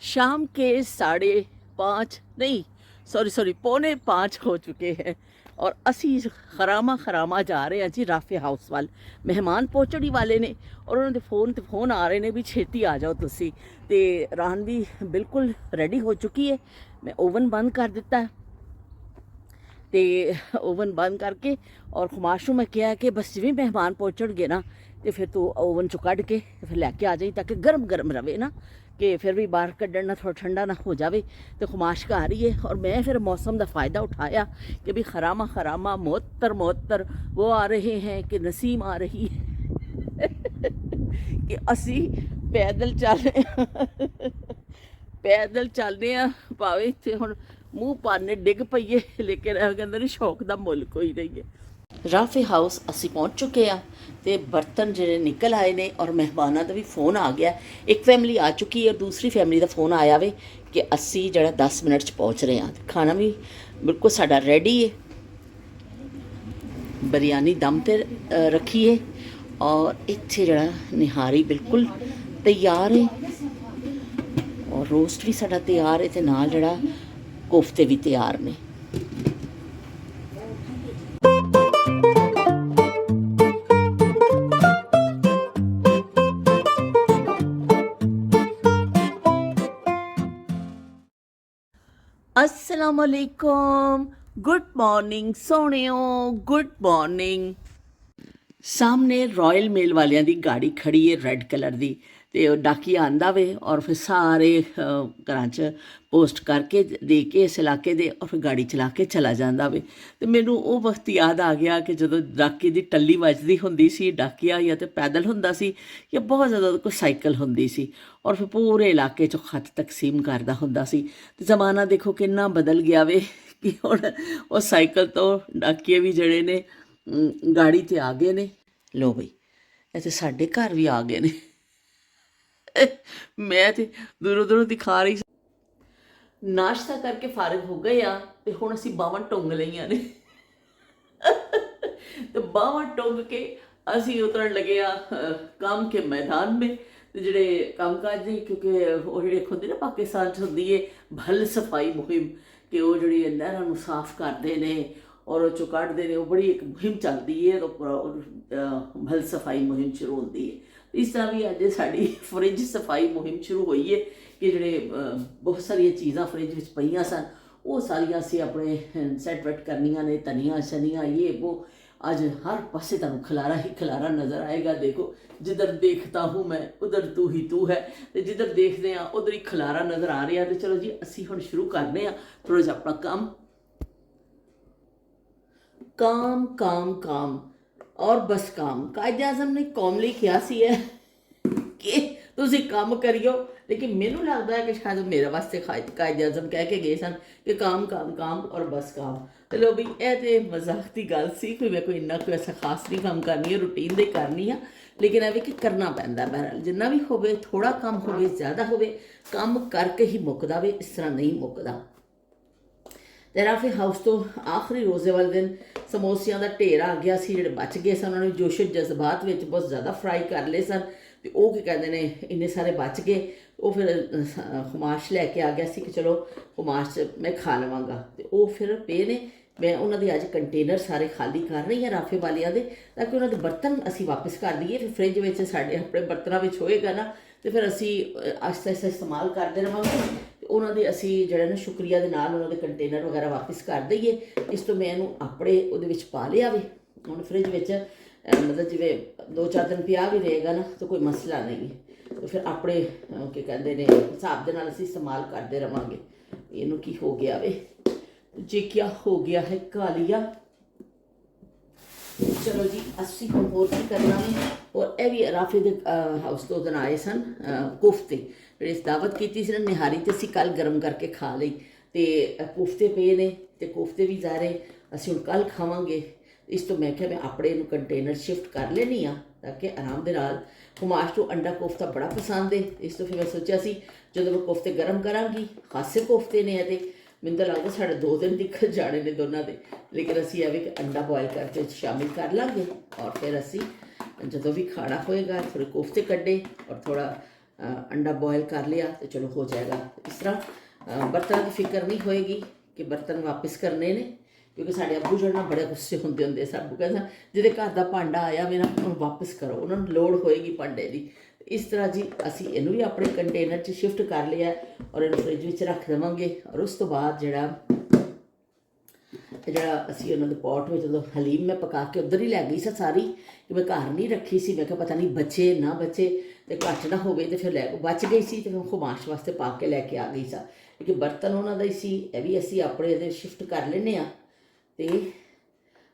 शाम के 5:30 नहीं, सॉरी पौने 5 हो चुके हैं और ਅਸੀਂ ਖਰਾਮਾ ਜਾ ਰਹੇ ਹਾਂ ਜੀ ਰਾਫੇ ਹਾਊਸ ਵੱਲ। ਮਹਿਮਾਨ ਪਹੁੰਚਣ ਹੀ ਵਾਲੇ ਨੇ ਔਰ ਉਹਨਾਂ ਦੇ ਫੋਨ ਤੇ ਫੋਨ ਆ ਰਹੇ ਨੇ ਵੀ ਛੇਤੀ ਆ ਜਾਓ ਤੁਸੀਂ। ਤੇ ਰਾਨ ਵੀ ਬਿਲਕੁਲ ਰੈਡੀ ਹੋ ਚੁੱਕੀ ਹੈ। ਮੈਂ ਓਵਨ ਬੰਦ ਕਰ ਦਿੱਤਾ ਤੇ ਓਵਨ ਬੰਦ ਕਰਕੇ ਔਰ ਖੁਮਾਸ਼ ਨੂੰ ਮੈਂ ਕਿਹਾ ਕਿ ਬਸ ਜਿਵੇਂ ਮਹਿਮਾਨ ਪਹੁੰਚਣਗੇ ਨਾ ਤੇ ਫਿਰ ਤੂੰ ਓਵਨ ਚੋਂ ਕੱਢ ਕੇ ਫਿਰ ਲੈ ਕੇ ਆ ਜਾਈ ਤਾਂ ਕਿ ਗਰਮ ਗਰਮ ਰਵੇ ਨਾ, कि फिर भी बाहर कढ़ना थोड़ा ठंडा ना हो जाए। तो खुमाश का आ रही है और मैं फिर मौसम का फ़ायदा उठाया कि भी खरामा मोहत्तर वो आ रहे हैं कि नसीम आ रही है कि असी पैदल चलने भावे इतने हुण मूँह पाने डिग पईए, लेकिन कहते नहीं शौक का मुल कोई नहीं है। ਰਾਫੇ ਹਾਊਸ ਅਸੀਂ ਪਹੁੰਚ ਚੁੱਕੇ ਆ ਤੇ ਬਰਤਨ ਜਿਹੜੇ ਨਿਕਲ ਆਏ ਨੇ ਔਰ ਮਹਿਮਾਨਾਂ ਦਾ ਵੀ ਫੋਨ ਆ ਗਿਆ। ਇੱਕ ਫੈਮਿਲੀ ਆ ਚੁੱਕੀ ਹੈ, ਦੂਸਰੀ ਫੈਮਿਲੀ ਦਾ ਫੋਨ ਆਇਆ ਵੇ ਕਿ ਅਸੀਂ ਜਿਹੜਾ 10 ਮਿੰਟ 'ਚ ਪਹੁੰਚ ਰਹੇ ਹਾਂ। ਖਾਣਾ ਵੀ ਬਿਲਕੁਲ ਸਾਡਾ ਰੈਡੀ ਹੈ, ਬਿਰਿਆਨੀ ਦਮ ਤੇ ਰੱਖੀ ਹੈ ਔਰ ਇੱਥੇ ਜਿਹੜਾ ਨਿਹਾਰੀ ਬਿਲਕੁਲ ਤਿਆਰ ਹੈ ਔਰ ਰੋਸਟ ਵੀ ਸਾਡਾ ਤਿਆਰ ਹੈ ਤੇ ਨਾਲ ਜਿਹੜਾ ਕੋਫਤੇ ਵੀ ਤਿਆਰ ਨੇ। अस्सलामुअलैकुम, गुड मॉर्निंग सोहणियो, गुड मॉर्निंग। सामने रॉयल मेल वालियां दी गाड़ी खड़ी है रेड कलर दी ते डाकिया आंदा वे और फिर सारे घरां च पोस्ट करके दे के इस इलाके दे और फिर गाड़ी चला के चला जांदा वे। ते मैनू वो वक्त याद आ गया कि जदों डाके दी टल्ली वजदी हुंदी सी, डाकिया या तो पैदल हुंदा सी या बहुत ज़्यादा कोई साइकिल हुंदी सी और फिर पूरे इलाके चों खत तकसीम करदा हुंदा सी। ते ज़माना देखो कितना बदल गया वे कि हुण वो साइकिल तो डाकिए भी जड़े ने गाड़ी ते आ गए ने। लो बई इत्थे साडे घर भी आ गए ने। मैं तो दूरों दिखा रही। नाश्ता करके फारिग हो गए आ ते हुण असीं बावां टुंग लईआं ने ते बावां टुंग के असीं उतरन लगे आ काम के मैदान में। ते जिहड़े कामकाज ने क्योंकि वो जिहड़े हुंदे ना पाकिस्तान च हुंदी है भल सफाई मुहिम कि वो जिहड़ी नहरां नूं साफ करदे ने और वो चों कढदे ने, वो बड़ी एक मुहिम चलदी है तो भल सफाई मुहिम शुरू होंदी है। इस तरह भी अज साड़ी फ्रिज सफाई मुहिम शुरू हुई है कि जिहड़े बहुत सारिया चीज़ां फ्रिज विच पईयां सन वो सारियां असीं अपने सैट वैट करनियां ने, धनिया शनिया ये वो। अज हर पासे तुहानूं खलारा ही खलारा नज़र आएगा। देखो जिधर देखता हूँ मैं उधर तू है, तो जिधर देखते हैं उधर ही खलारा नज़र आ रहा है। तो चलो जी असीं हुण शुरू करने आ थोड़ा जिहा अपना काम काम काम और बस काम। कायदे आज़म ने कौम ਲਈ ਕਿਹਾ ਸੀ ਹੈ कि ਤੁਸੀਂ ਕੰਮ ਕਰਿਓ, लेकिन मैनू लगता है कि शायद मेरे वास्ते कायदे आज़म कह के गए सन कि काम काम काम और बस काम। चलो भी यह तो मजाक की गल सी, कोई मैं कोई इन्ना कोई ऐसा खास नहीं काम करनी है, रूटीन दे करनी है, लेकिन है कि करना पैंदा। बहरहाल जिन्ना भी होवे, थोड़ा काम होवे ज़्यादा होवे, काम करके ही मुकदा वे, इस तरह नहीं मुकदा। ਤੇ ਰਾਫੇ ਹਾਊਸ ਤੋਂ ਆਖਰੀ ਰੋਜ਼ੇ ਵਾਲੇ ਦਿਨ ਸਮੋਸਿਆਂ ਦਾ ਢੇਰ ਆ ਗਿਆ ਸੀ, ਜਿਹੜੇ ਬਚ ਗਏ ਸਨ ਉਹਨਾਂ ਨੂੰ ਜੋਸ਼ ਜਜ਼ਬਾਤ ਵਿੱਚ ਬਹੁਤ ਜ਼ਿਆਦਾ ਫਰਾਈ ਕਰ ਲਏ ਸਨ ਤੇ ਉਹ ਕੀ ਕਹਿੰਦੇ ਨੇ ਇੰਨੇ ਸਾਰੇ ਬਚ ਗਏ। ਉਹ ਫਿਰ ਖੁਮਾਸ਼ ਲੈ ਕੇ ਆ ਗਿਆ ਸੀ ਕਿ ਚਲੋ ਖੁਮਾਸ਼ 'ਚ ਮੈਂ ਖਾ ਲਵਾਂਗਾ ਤੇ ਉਹ ਫਿਰ ਪਏ ਨੇ। ਮੈਂ ਉਹਨਾਂ ਦੇ ਅੱਜ ਕੰਟੇਨਰ ਸਾਰੇ ਖਾਲੀ ਕਰ ਰਹੀ ਹਾਂ ਰਾਫੇ ਵਾਲਿਆਂ ਦੇ, ਤਾਂ ਕਿ ਉਹਨਾਂ ਦੇ ਬਰਤਨ ਅਸੀਂ ਵਾਪਸ ਕਰ ਦਈਏ। ਫਿਰ ਫਰਿੱਜ ਵਿੱਚ ਸਾਡੇ ਆਪਣੇ ਬਰਤਨਾਂ ਵਿੱਚ ਹੋਏਗਾ ਨਾ ਤੇ ਫਿਰ ਅਸੀਂ ਆਹਿਸਤਾ ਆਹਿਸਤਾ ਇਸਤੇਮਾਲ ਕਰਦੇ ਰਹਾਂਗੇ। ਉਹਨਾਂ ਦੇ ਅਸੀਂ ਜਿਹੜਾ ਨਾ ਸ਼ੁਕਰੀਆ ਦੇ ਨਾਲ ਉਹਨਾਂ ਦੇ ਕੰਟੇਨਰ ਵਗੈਰਾ ਵਾਪਸ ਕਰ ਦਈਏ। ਇਸ ਤੋਂ ਮੈਂ ਇਹਨੂੰ ਆਪਣੇ ਉਹਦੇ ਵਿੱਚ ਪਾ ਲਿਆ ਵੇ ਹੁਣ ਫਰਿੱਜ ਵਿੱਚ, ਮਤਲਬ ਜਿਵੇਂ 2-4 ਦਿਨ ਪਿਆ ਵੀ ਰਹੇਗਾ ਨਾ ਤਾਂ ਕੋਈ ਮਸਲਾ ਨਹੀਂ ਹੈ। ਤੇ ਫਿਰ ਆਪਣੇ ਕੀ ਕਹਿੰਦੇ ਨੇ ਹਿਸਾਬ ਦੇ ਨਾਲ ਅਸੀਂ ਇਸਤੇਮਾਲ ਕਰਦੇ ਰਹਾਂਗੇ। ਇਹਨੂੰ ਕੀ ਹੋ ਗਿਆ ਵੇ ਜੀ, ਕੀ ਹੋ ਗਿਆ ਹੈ ਕਾਲੀਆ। चलो जी असी हम होर की करना है। और यह भी राफे के हाउस तो दिन आए सन कोफ्ते, जिहड़े दावत की सी ना निहारी ते असी कल गर्म करके खा लई ते कोफ्ते पे ने ते कोफ्ते भी ज़ारे असी हुण कल खावांगे। इस तो मैं क्या मैं अपने कंटेनर शिफ्ट कर लेनी आ ताकि आराम दे नाल। खुमाश तो अंडा कोफ्ता बड़ा पसंद है, इस तो फिर मैं सोचा सी जो मैं कोफ्ते गर्म करांगी, खासे कोफ्ते ने ते मैनूं तो लगता साढ़े 2 दिन निकल जाने ने दोनों के, लेकिन असी एवं कि अंडा बॉयल करके शामिल कर लाँगे और फिर असी जो भी खाना होएगा थोड़े कोफ्ते कड्डे और थोड़ा अंडा बॉयल कर लिया तो चलो हो जाएगा। इस तरह बर्तन की फिक्र नहीं होएगी कि बर्तन वापस करने ने, क्योंकि साढ़े अब्बू जो ना बड़े गुस्से होंगे होंगे, सब कहते जिहदे घर का भांडा आया वे ना उन्होंने वापस करो, उन्होंने लोड़ होएगी भांडे की। इस तरह जी असी इनू भी अपने कंटेनर च शिफ्ट कर लिया और इन्हू फ्रिज में रख देवांगे। और उस तो बाद जिहड़ा असी उन्होंने पॉट में जो हलीम मैं पका के उधर ही लै गई सी सारी, कि मैं घर नहीं रखी सी, मैं कहा पता नहीं बचे ना बचे तो घट ना हो तो फिर लै बच गई सी तो मैं खुमाश वास्ते पा के लैके आ गई सा। क्योंकि बर्तन उन्होंने ही सी, यह भी असी अपने ये शिफ्ट कर लेने तो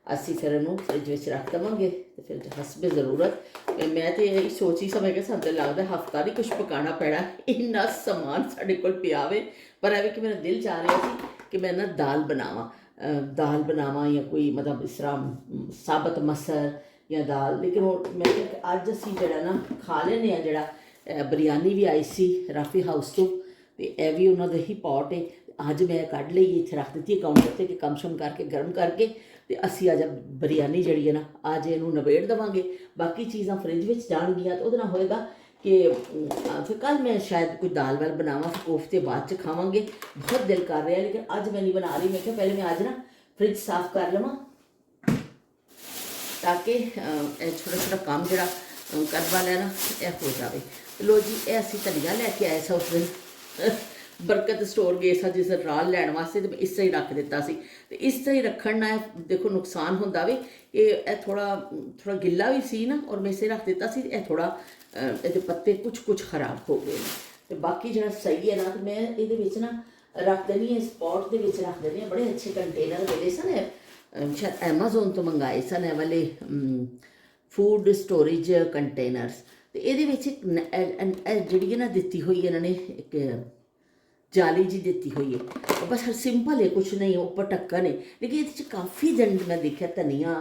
असी फिर इनू फ्रिज में रख देवांगे तो फिर हसबे ज़रूरत। मैं तो यही सोची सा, मैं क्या सानू लगता हफ्ता नहीं कुछ पकाना पैना, इन्ना समान साढ़े कोल पिया वे। पर एवं कि मेरा दिल चाह रहा था कि मैं ना दाल बनावा या कोई मतलब इस तरह साबत मसर या दाल। लेकिन वो मैं अज असी जरा ना खा लेने जरा बिरयानी भी आई सी राफी हाउस तो यह भी उन्होंने ही पॉट है। अज मैं कढ़ ली इत्थे रख दी काउंटर पर कि कम शम करके गर्म करके तो असी अज बिरयानी जी है ना अज इनू नबेड़ देवांगे। बाकी चीज़ां फ्रिज में जाणगियां तो उहदे नाल होएगा कि फिर कल मैं शायद कोई दाल वाल बनावा, फिर कोफ्ते बाद च खावांगे। बहुत दिल कर रहा है लेकिन अज मैं नहीं बना रही। मैं क्या पहले मैं अज ना फ्रिज साफ कर लवां ताकि छोटा छोटा काम जरा करवा लेना यह हो जाए। लो जी ये असी धनिया लैके आए सा उस दिन बरकत स्टोर गए सा जिस राल लैण वास्ते, तो मैं इस तरह ही रख दिता सी। तो इस तरह ही रखण ना देखो नुकसान होंदा वे कि थोड़ा थोड़ा गिला भी सी ना, और मैं इसे रख दिता सी यह थोड़ा ये पत्ते कुछ खराब हो गए। तो बाकी जो सही है ना तो मैं ये ना रख देनी है, स्पॉट के रख देनी है। बड़े अच्छे कंटेनर मिले सन, शायद एमाजोन तो मंगाए सन वाले फूड स्टोरेज कंटेनर्स। तो ये जी ना दी हुई इन्होंने एक जाली जी दी हुई है, बस सिंपल है कुछ नहीं, ऊपर ढक्कन है। लेकिन ये काफ़ी दिन मैं देखा धनिया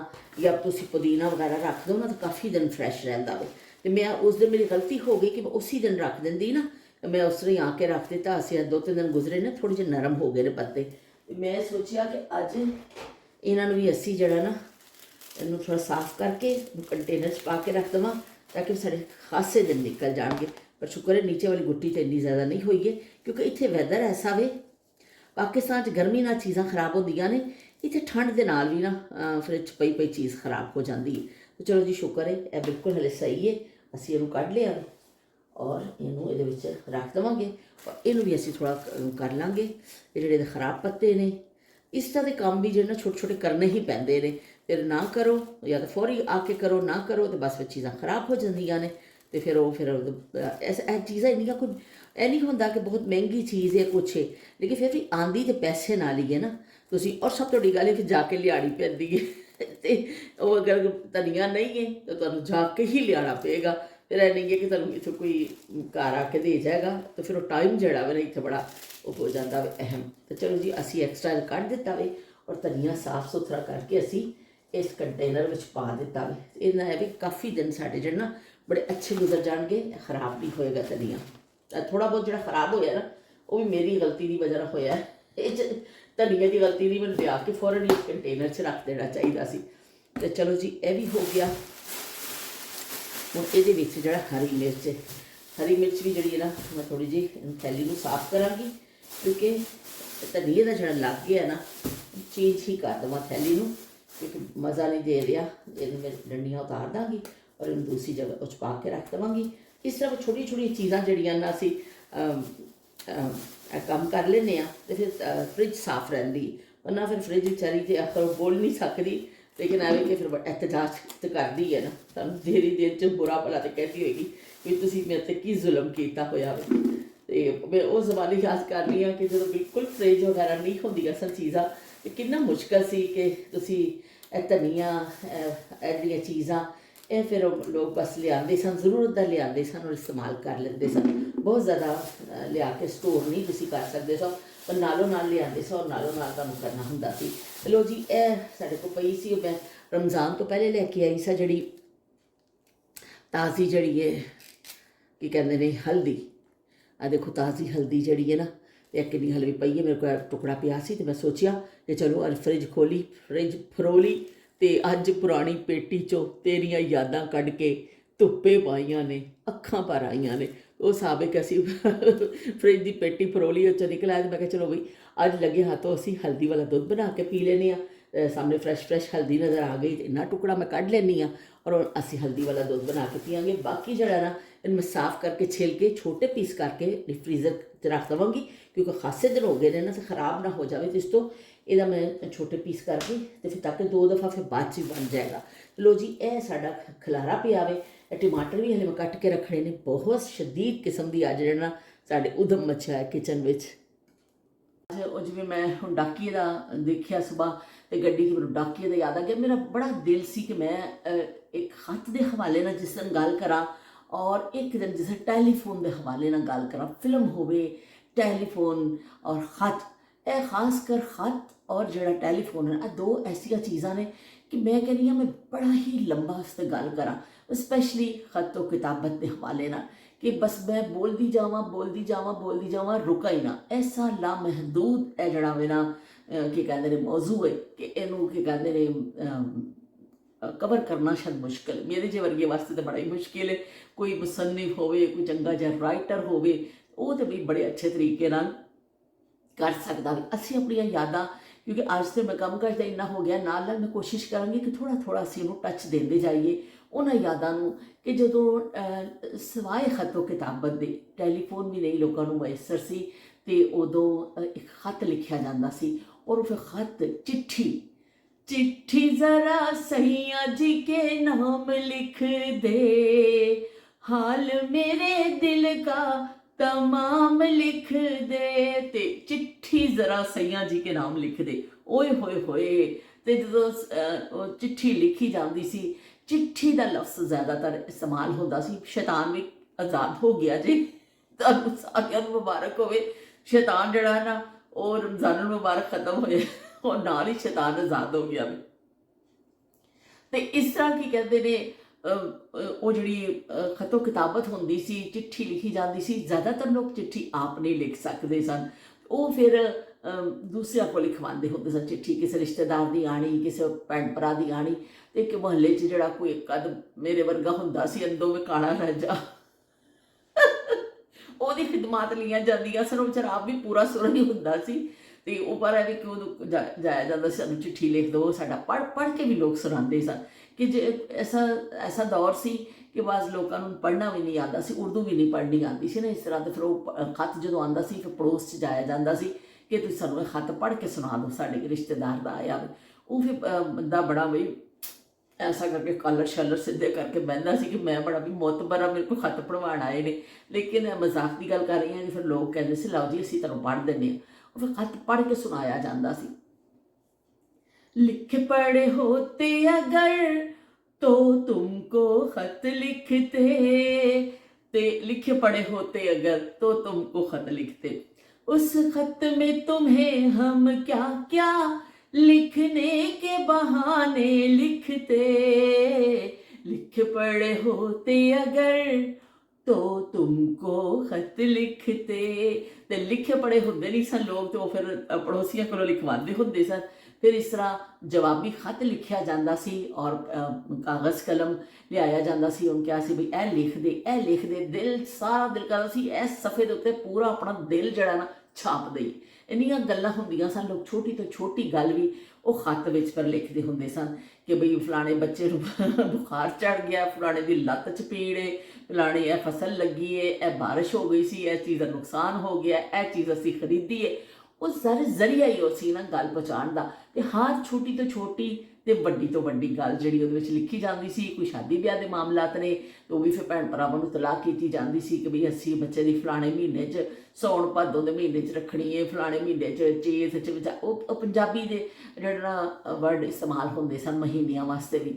या तुम पुदीना वगैरह रख दो ना तो काफ़ी दिन फ्रैश रहा है। तो मैं उस दिन मेरी गलती हो गई कि मैं उसी दिन रख देंदी ना, मैं उस तरह ही आके रख दिता। असी 2-3 दिन गुजरे ने थोड़े जे नरम हो गए ने पत्ते। तो मैं सोचा कि अज इन्हों भी असी जरा ना इनू थोड़ा साफ करके कंटेनर पा के रख देव ताकि साढ़े खासे दिन निकल जाएंगे। पर शुक्र है नीचे वाली गुट्टी तो इन्नी ज़्यादा नहीं हुई है, क्योंकि इत्थे वैदर ऐसा वे पाकिस्तान गर्मी नाल चीज़ां खराब होंदियां ने, इत्थे ठंड के नाल भी ना फ्रिज पई चीज़ खराब हो जाती है। तो चलो जी शुक्र है यह बिल्कुल हले सही है। असी इनू कढ़ लिया और इनू ये रख देवांगे और इनू भी असी थोड़ा कर लाँगे। ये जिहड़े खराब पत्ते ने इस तरह के काम भी जो ना छोटे छोटे करने ही पैंदे ने। फिर ना करो या तो फौरी आके करो, ना करो तो बस फिर चीज़ां खराब हो जांदियां ने। तो फिर वो फिर ऐसा चीज़ां इन्नियां कोई यह नहीं होंदा कि बहुत महंगी चीज़ है कुछ है, लेकिन फिर भी आंदी तो पैसे नाल ही है ना तुसी। और सब तो बड़ी गल है फिर जाके लियानी पैंदी है तो अगर धनिया नहीं है तो तुहानूं जाके ही लियाना पेगा। फिर यह नहीं है कि तुहानूं इत्थों कोई घर आके दे जाएगा, तो फिर वो टाइम जिहड़ा वा ना इत्थे बड़ा वो हो जाता वे अहम। तो चलो जी असी एक्सट्रा कढ़ दिता वे और धनिया साफ सुथरा करके असी इस कंटेनर में पा दिता वे। इन्ना है भी काफ़ी दिन साढ़े जो ना बड़े अच्छे गुजर जाएंगे, खराब नहीं होएगा धनिया। थोड़ा बहुत जो खराब होया ना वो भी मेरी गलती की वजह होया। धनिया की गलती नहीं, मैंने लिया के फौरन इस कंटेनर च रख देना चाहिए सी। तो चलो जी यह भी हो गया। हुण ये जो हरी मिर्च भी जी ना मैं थोड़ी जी थैली में साफ कराँगी, क्योंकि धनिए का जो लग गया ना चेंज ही कर देव थैली में, क्योंकि मज़ा नहीं दे रहा। इन मैं डंडियाँ उतार दाँगी और इन दूसरी जगह उस पा के रख देवांगी। इस तरह छोटी छोटी चीज़ां जड़ियाँ ना असी काम कर लेने तो फिर फ्रिज साफ रही, वरना फिर फ्रिज चरी तो आखिर बोल नहीं सकती। लेकिन एवं कि फिर एहतजाज तो करती है ना, सू देरी देर च बुरा भला तो कहती होगी भी तुम मेरे से की जुल्म किया होया। तो मैं उस जमाने याद कर रही हाँ कि जो बिल्कुल फ्रिज वगैरह नहीं होंदियां सन चीज़ां, कितना मुश्किल सी कि तुसी धनिया एडियां चीज़ां ये फिर लोग बस लियाते सन, जरूरत का लियाते सन और इस्तेमाल कर लेंदे सन। बहुत ज़्यादा लिया के स्टोर नहीं तुसी कर सकते सो, पर नालों नाल लियाते सो और नालों नाल तुहानूं करना हुंदा सी। लो जी यह साढ़े को पई सी, मैं रमज़ान तो पहले लैके आई सा जी ताज़ी जी है की कहते हैं हल्दी। आ देखो ताज़ी हल्दी जी है ना, एक किन्नी हल्दी पई है, मेरे को टुकड़ा पिया सी तो मैं सोचा कि चलो अज फ्रिज खोली फ्रिज फरोली तो अज पुरानी पेटी चो तेरियां यादां कढ़ के धुप्पे पाइयां ने, अखां पर आईयां ने। ਉਹ ਹਿਸਾਬ ਹੈ ਕਿ ਅਸੀਂ ਫਰਿੱਜ ਦੀ ਪੇਟੀ ਫਰੋਲੀ, ਉਹ 'ਚੋਂ ਨਿਕਲ ਆਇਆ ਤੇ ਮੈਂ ਕਿਹਾ ਚਲੋ ਬਈ ਅੱਜ ਲੱਗੇ ਹੱਥੋਂ ਅਸੀਂ ਹਲਦੀ ਵਾਲਾ ਦੁੱਧ ਬਣਾ ਕੇ ਪੀ ਲੈਂਦੇ ਹਾਂ। ਸਾਹਮਣੇ ਫਰੈਸ਼ ਹਲਦੀ ਨਜ਼ਰ ਆ ਗਈ ਤੇ ਇੰਨਾ ਟੁਕੜਾ ਮੈਂ ਕੱਢ ਲੈਂਦੀ ਹਾਂ ਔਰ ਹੁਣ ਅਸੀਂ ਹਲਦੀ ਵਾਲਾ ਦੁੱਧ ਬਣਾ ਕੇ ਪੀਵਾਂਗੇ। ਬਾਕੀ ਜਿਹੜਾ ਨਾ ਇਹਨੂੰ ਮੈਂ ਸਾਫ਼ ਕਰਕੇ ਛਿਲ ਕੇ ਛੋਟੇ ਪੀਸ ਕਰਕੇ ਫਰੀਜ਼ਰ 'ਚ ਰੱਖ ਦੇਵਾਂਗੀ, ਕਿਉਂਕਿ ਖਾਸੇ ਦਿਨ ਹੋ ਗਏ ਨੇ ਨਾ ਤੇ ਖ਼ਰਾਬ ਨਾ ਹੋ ਜਾਵੇ। ਤੇ ਇਸ ਤੋਂ ਇਹਦਾ ਮੈਂ ਛੋਟੇ ਪੀਸ ਕਰਕੇ ਤੇ ਫਿਰ ਤਾਂ ਕਿ 2 ਦਫਾ ਫਿਰ ਬਾਅਦ 'ਚ ਬਣ ਜਾਏਗਾ। ਲੋ ਜੀ, ਇਹ ਸਾਡਾ ਖਲਾਰਾ ਪਿਆ ਵੇ। ਇਹ ਟਮਾਟਰ ਵੀ ਹਲੇ ਮੈਂ ਕੱਟ ਕੇ ਰੱਖਣੇ ਨੇ। ਬਹੁਤ ਸ਼ਦੀਦ ਕਿਸਮ ਦੀ ਅੱਜ ਜਿਹੜਾ ਨਾ ਸਾਡੇ ਉਦਮ ਮੱਚਿਆ ਹੈ ਕਿਚਨ ਵਿੱਚ। ਉਹ ਜਿਵੇਂ ਮੈਂ ਹੁਣ ਡਾਕੀਏ ਦਾ ਦੇਖਿਆ ਸੁਬਾਹ ਤੇ ਗੱਡੀ 'ਚ ਮੈਨੂੰ ਡਾਕੀਏ ਦਾ ਯਾਦ ਆ ਗਿਆ। ਮੇਰਾ ਬੜਾ ਦਿਲ ਸੀ ਕਿ ਮੈਂ ਇੱਕ ਖੱਤ ਦੇ ਹਵਾਲੇ ਨਾਲ ਜਿਸ ਦਿਨ ਗੱਲ ਕਰਾਂ ਔਰ ਇੱਕ ਦਿਨ ਜਿਸ ਟੈਲੀਫੋਨ ਦੇ ਹਵਾਲੇ ਨਾਲ ਗੱਲ ਕਰਾਂ। ਫਿਲਮ ਹੋਵੇ, ਟੈਲੀਫੋਨ ਔਰ ਖੱਤ, ਇਹ ਖਾਸ ਕਰ ਖੱਤ ਔਰ ਜਿਹੜਾ ਟੈਲੀਫੋਨ ਹੈ, ਇਹ 2 ਐਸੀਆਂ ਚੀਜ਼ਾਂ ਨੇ ਕਿ ਮੈਂ ਕਹਿੰਦੀ ਹਾਂ ਮੈਂ ਬੜਾ ਹੀ ਲੰਬਾ ਉਸ 'ਤੇ ਗੱਲ ਕਰਾਂ, ਸਪੈਸ਼ਲੀ ਖੱਤ ਤੋਂ ਕਿਤਾਬਤ ਦੇ ਹਵਾਲੇ ਨਾਲ, ਕਿ ਬਸ ਮੈਂ ਬੋਲਦੀ ਜਾਵਾਂ ਰੁਕਾ ਹੀ ਨਾ। ਐਸਾ ਲਾਮਹਿਦੂਦ ਇਹ ਜਿਹੜਾ ਵੇ ਨਾ ਕੀ ਕਹਿੰਦੇ ਨੇ ਮੌਜੂ ਹੈ ਕਿ ਇਹਨੂੰ ਕੀ ਕਹਿੰਦੇ ਨੇ ਕਵਰ ਕਰਨਾ ਸ਼ਾਇਦ ਮੁਸ਼ਕਿਲ, ਮੇਰੇ ਜਿਹੇ ਵਰਗੇ ਵਾਸਤੇ ਤਾਂ ਬੜਾ ਹੀ ਮੁਸ਼ਕਿਲ ਹੈ। ਕੋਈ ਮੁਸੰਨਿਫ ਹੋਵੇ, ਕੋਈ ਚੰਗਾ ਜਿਹਾ ਰਾਈਟਰ ਹੋਵੇ, ਉਹ ਤਾਂ ਵੀ ਬੜੇ ਅੱਛੇ ਤਰੀਕੇ ਨਾਲ ਕਰ ਸਕਦਾ ਵੀ। ਅਸੀਂ ਆਪਣੀਆਂ ਯਾਦਾਂ, ਕਿਉਂਕਿ ਅੱਜ ਤੇ ਮੈਂ ਕੰਮ ਕਰਦਾ ਇੰਨਾ ਹੋ ਗਿਆ, ਨਾਲ ਮੈਂ ਕੋਸ਼ਿਸ਼ ਕਰਾਂਗੀ ਕਿ ਥੋੜ੍ਹਾ ਅਸੀਂ ਉਹਨੂੰ ਟੱਚ ਦਿੰਦੇ ਜਾਈਏ ਉਹਨਾਂ ਯਾਦਾਂ ਨੂੰ, ਕਿ ਜਦੋਂ ਸਿਵਾਏ ਖੱਤੋ ਕਿਤਾਬਤ ਦੇ ਟੈਲੀਫੋਨ ਵੀ ਨਹੀਂ ਲੋਕਾਂ ਨੂੰ ਮਯਸਰ ਸੀ ਤੇ ਉਦੋਂ ਇੱਕ ਖੱਤ ਲਿਖਿਆ ਜਾਂਦਾ ਸੀ ਔਰ ਉਹ ਫਿਰ ਖੱਤ चिट्ठी जरा सैया जी के नाम लिख दे, हाल मेरे दिल का तमाम लिख दे। ते चिट्ठी जरा सैया जी के नाम लिख दे, ओए होए होए। ते जो चिट्ठी लिखी जाती सी, चिट्ठी का लफ्ज़ ज़्यादातर इस्तेमाल होता सी। शैतान भी आज़ाद हो गया जी, तुहानूं सारिआं नूं मुबारक होवे। शैतान जिहड़ा ना वो रमज़ान मुबारक खत्म होए और नाल ही शैतान आज़ाद हो गया भी। तो इस तरह की कहते ने वो जी खतो किताबत होंदी सी, चिट्ठी लिखी जाती सी। ज़्यादातर लोग चिट्ठी आप नहीं लिख सकते सन, वो फिर दूसरिਆਂ को लिखवाते होंदे सन चिट्ठी। किसी रिश्तेदार की आनी, किसी भैन भरा की आनी, तो एक मुहल्ले च जिहड़ा कोई एक अद मेरे वर्गा हुंदा सी, अंदों में काला राजा ਉਹਦੀ ਖਿਦਮਤ ਲਈਆਂ ਜਾਂਦੀਆਂ ਸਨ। ਉਹ ਵਿਚਾਰਾ ਆਪ ਵੀ ਪੂਰਾ ਸੁਰ ਨਹੀਂ ਹੁੰਦਾ ਸੀ ਤੇ ਉਹ ਪਰ ਇਹ ਵੀ ਕਿ ਉਦੋਂ ਜਾਇਆ ਜਾਂਦਾ ਸੀ, ਸਾਨੂੰ ਚਿੱਠੀ ਲਿਖ ਦਿਓ। ਸਾਡਾ ਪੜ੍ਹ ਕੇ ਵੀ ਲੋਕ ਸੁਣਾਉਂਦੇ ਸਨ ਕਿ ਜੇ ਐਸਾ ਦੌਰ ਸੀ ਕਿ ਬਾਜ਼ ਲੋਕਾਂ ਨੂੰ ਪੜ੍ਹਨਾ ਵੀ ਨਹੀਂ ਆਉਂਦਾ ਸੀ, ਉਰਦੂ ਵੀ ਨਹੀਂ ਪੜ੍ਹਨੀ ਆਉਂਦੀ ਸੀ ਨਾ ਇਸ ਤਰ੍ਹਾਂ। ਤੇ ਫਿਰ ਉਹ ਖੱਤ ਜਦੋਂ ਆਉਂਦਾ ਸੀ ਫਿਰ ਪੜੋਸ 'ਚ ਜਾਇਆ ਜਾਂਦਾ ਸੀ ਕਿ ਤੁਸੀਂ ਸਾਨੂੰ ਇਹ ਖੱਤ ਪੜ੍ਹ ਕੇ ਸੁਣਾ ਦਿਓ, ਸਾਡੇ ਰਿਸ਼ਤੇਦਾਰ ਦਾ ਆਇਆ। ਉਹ ਫਿਰ ਬੰਦਾ ਬੜਾ ਬਈ ऐसा करके कलर शलर सीधे करके बहता सी कि मैं बड़ा भी मोतबर हाँ, मेरे को खत पढ़वाण आए ने। लेकिन मजाक की गल कर रही हाँ कि फिर लोग कहते सी लाओ जी असीं तुहानूं पढ़ दिंदे हां। फिर खत पढ़ के सुनाया जाता सी। लिख पढ़े होते अगर तो तुमको खत लिखते, ते लिखे पढ़े होते अगर तो तुमको खत लिखते, उस खत में तुम्हें हम क्या क्या लिखने के बहाने लिखते, लिख पढ़े होते अगर तो तुमको खत लिखते। ते लिखे पढ़े होंदे नहीं सन लोग, तो फिर पड़ोसियों को लिखवाते होंदे सन। फिर इस तरह जवाबी खत लिखा जाता सी और कागज़ कलम लिया जाता सी। उन्हें क्या सी भी ए लिख दे। दिल सारा दिल करता सी इस सफ़े के उत्ते पूरा अपना दिल जड़ा ना छाप दई। इन्नियां गल्लां हुंदियां सन, लोग छोटी तो छोटी गल भी वो खत विच पर लिखते होंदे सन कि बई फलाने बच्चे नूं बुखार चढ़ गया, फलाने दी लत्त च पीड़ है, फलाने ए फसल लगी है, ए बारिश हो गई सी, ए चीज़ का नुकसान हो गया, ए चीज़ असीं खरीदी है। वो सारे जरिया ही उसी ना गल पहुँचाण दा। ते हर छोटी तो छोटी ते वड्डी तो वड्डी गल जिहड़ी उहदे विच लिखी जाती सी। कोई शादी ब्याह के मामलात ने तो भी फिर भैन भरावां नूं तलाक की जाती सी कि बई असीं बच्चे दी फलाने महीने च सौण भादों के महीने च रखनी है, फलाने महीने चेत च वो पंजाबी के जिहड़ा वर्ड इस्तेमाल होंदे सन महीनियां वास्ते भी।